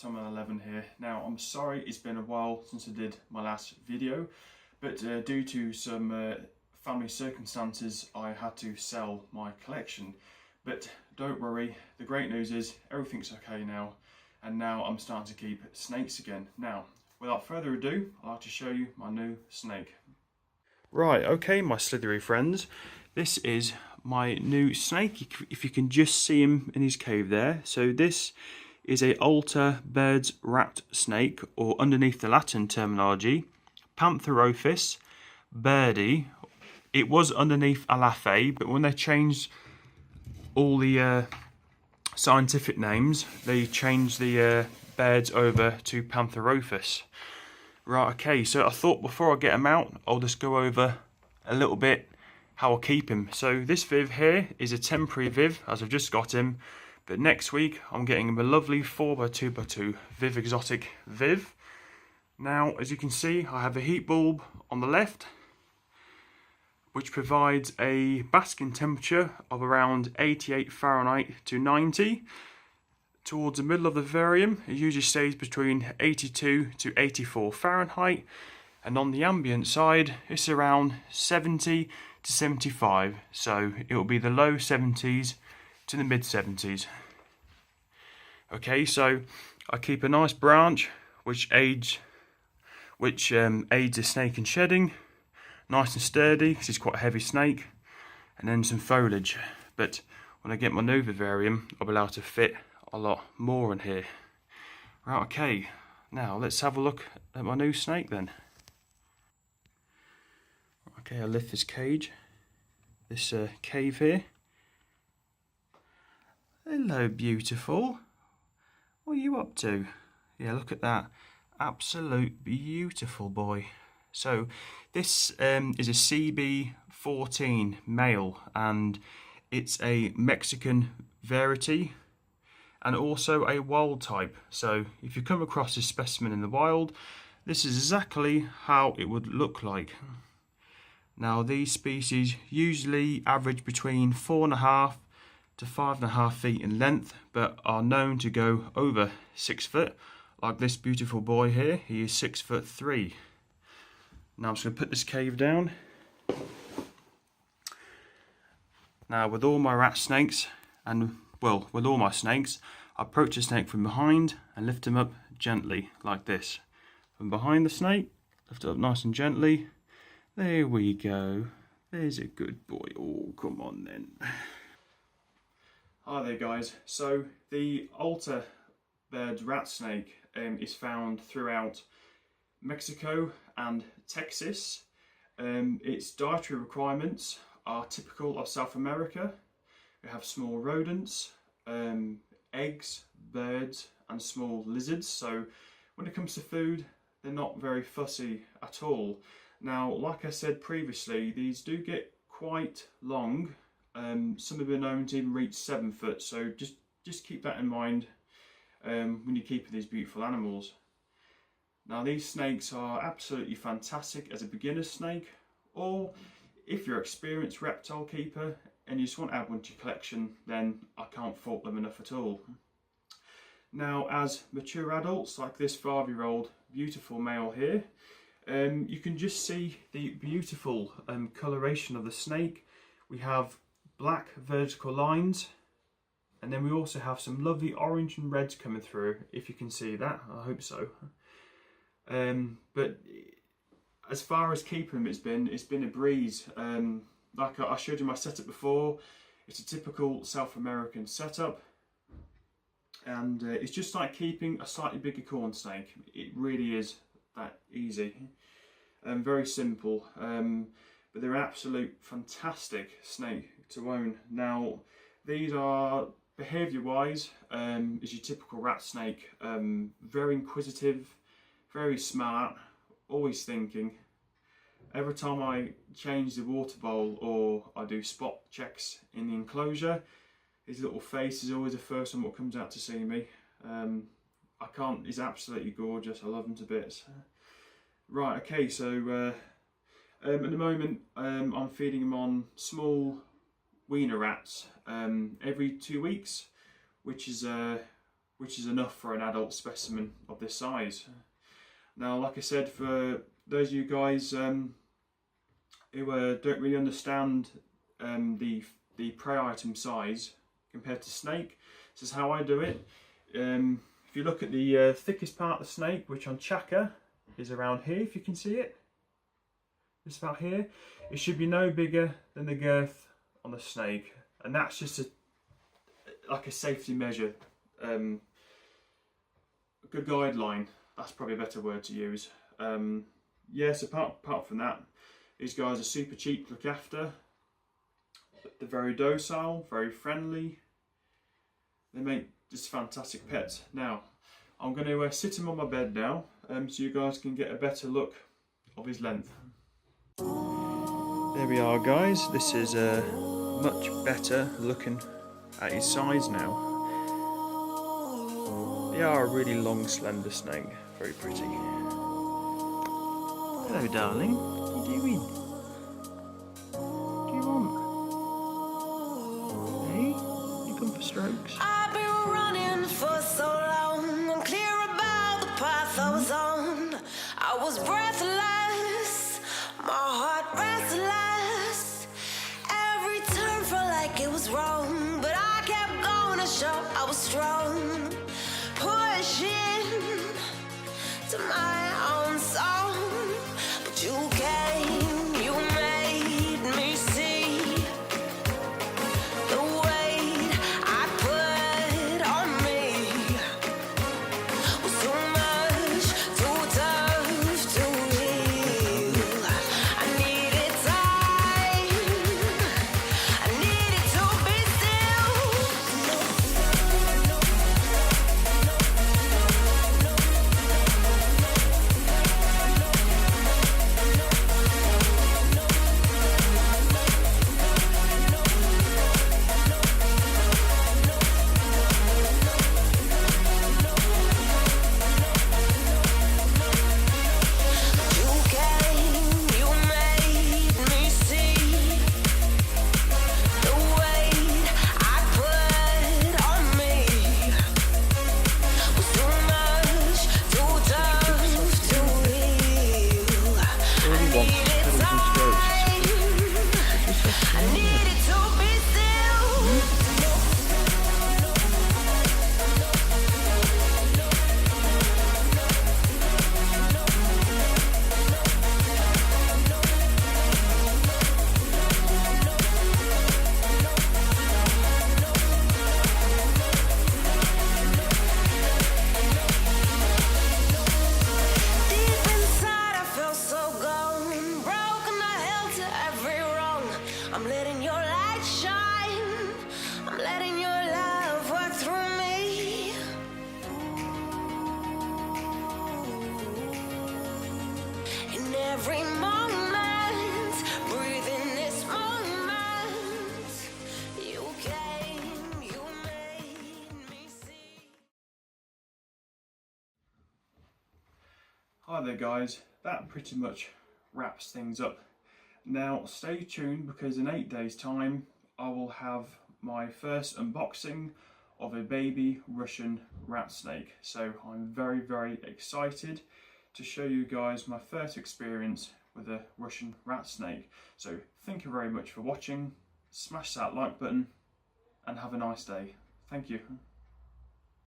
Reptile 11 here. Now I'm sorry it's been a while since I did my last video, but due to some family circumstances I had to sell my collection. But don't worry, the great news is everything's okay now, and now I'm starting to keep snakes again. Now, without further ado, I'd like to show you my new snake. Right, okay my slithery friends, this is my new snake, if you can just see him in his cave there. So this is a altar Bairds rat snake, or underneath the Latin terminology, Pantherophis bairdi. It was underneath Alafe, but when they changed all the scientific names, they changed the Bairds over to Pantherophis. Right, okay, so I thought before I get him out, I'll just go over a little bit how I'll keep him. So this Viv here is a temporary Viv, as I've just got him, but next week I'm getting him a lovely 4x2x2 Viv Exotic Viv. Now, as you can see, I have a heat bulb on the left, which provides a basking temperature of around 88 Fahrenheit to 90. Towards the middle of the vivarium, it usually stays between 82 to 84 Fahrenheit, and on the ambient side, it's around 70 to 75. So it will be the low 70s to the mid 70s. Okay, so I keep a nice branch which aids the snake in shedding, nice and sturdy because it's quite a heavy snake, and then some foliage. But when I get my new vivarium, I'll be able to fit a lot more in here. Right, okay, now let's have a look at my new snake then. Okay, I'll lift this cage, this cave here. Hello, beautiful. What are you up to? Yeah, look at that. Absolute beautiful boy. So this is a CB14 male, and it's a Mexican variety and also a wild type. So if you come across this specimen in the wild, this is exactly how it would look like. Now, these species usually average between 4.5 to 5.5 feet in length, but are known to go over 6 foot, like this beautiful boy here. He is 6'3". Now I'm just going to put this cave down. Now, with all my rat snakes, and well, with all my snakes, I approach the snake from behind and lift him up gently, like this. From behind the snake, lift it up nice and gently. There we go. There's a good boy. Oh, come on then. Hi there guys. So the altar Bairds rat snake is found throughout Mexico and Texas. Its dietary requirements are typical of South America. We have small rodents, eggs, birds and small lizards. So when it comes to food, they're not very fussy at all. Now, like I said previously, these do get quite long. Some have been known to even reach 7 foot, so just keep that in mind when you're keeping these beautiful animals. Now, these snakes are absolutely fantastic as a beginner snake, or if you're an experienced reptile keeper and you just want to add one to your collection, then I can't fault them enough at all. Now, as mature adults, like this 5-year-old beautiful male here, you can just see the beautiful coloration of the snake. We have black vertical lines, and then we also have some lovely orange and reds coming through, if you can see that. I hope so. But as far as keeping them, it's been a breeze. Like I showed you my setup before, it's a typical South American setup, and it's just like keeping a slightly bigger corn snake. It really is that easy. Very simple, but they're an absolute fantastic snake to own. Now, these are behaviour wise is your typical rat snake. Very inquisitive, very smart, always thinking. Every time I change the water bowl or I do spot checks in the enclosure, his little face is always the first one that comes out to see me. He's absolutely gorgeous. I love him to bits. Right, okay, so at the moment I'm feeding him on small weaner rats every 2 weeks, which is which is enough for an adult specimen of this size. Now, like I said, for those of you guys who don't really understand the prey item size compared to snake, this is how I do it. If you look at the thickest part of the snake, which on Chaka is around here, if you can see it, it's about here, it should be no bigger than the girth on the snake, and that's just like a safety measure, a good guideline. That's probably a better word to use. Yes, apart from that, these guys are super cheap to look after. They're very docile, very friendly. They make just fantastic pets. Now, I'm going to sit him on my bed now, so you guys can get a better look of his length. There we are, guys. This is much better looking at his size now. They are a really long, slender snake. Very pretty. Hello, darling. What are you doing? What do you want? Hey? You come for strokes? I've been running for so long. I'm clear about the path I was on. I was breathless, my heart restless. Every turn felt like it was wrong, but I kept going to show I was strong. Pushing to my own song, but you came, you made me see the weight I put on me was too much, too tough to heal. I needed time, I needed to be I'm letting your light shine. I'm letting your love work through me. In every moment, breathe in this moment. You came, you made me see. Hi there, guys. That pretty much wraps things up. Now stay tuned, because in 8 days time I will have my first unboxing of a baby Russian rat snake. So I'm very, very excited to show you guys my first experience with a Russian rat snake. So thank you very much for watching, smash that like button and have a nice day. Thank you.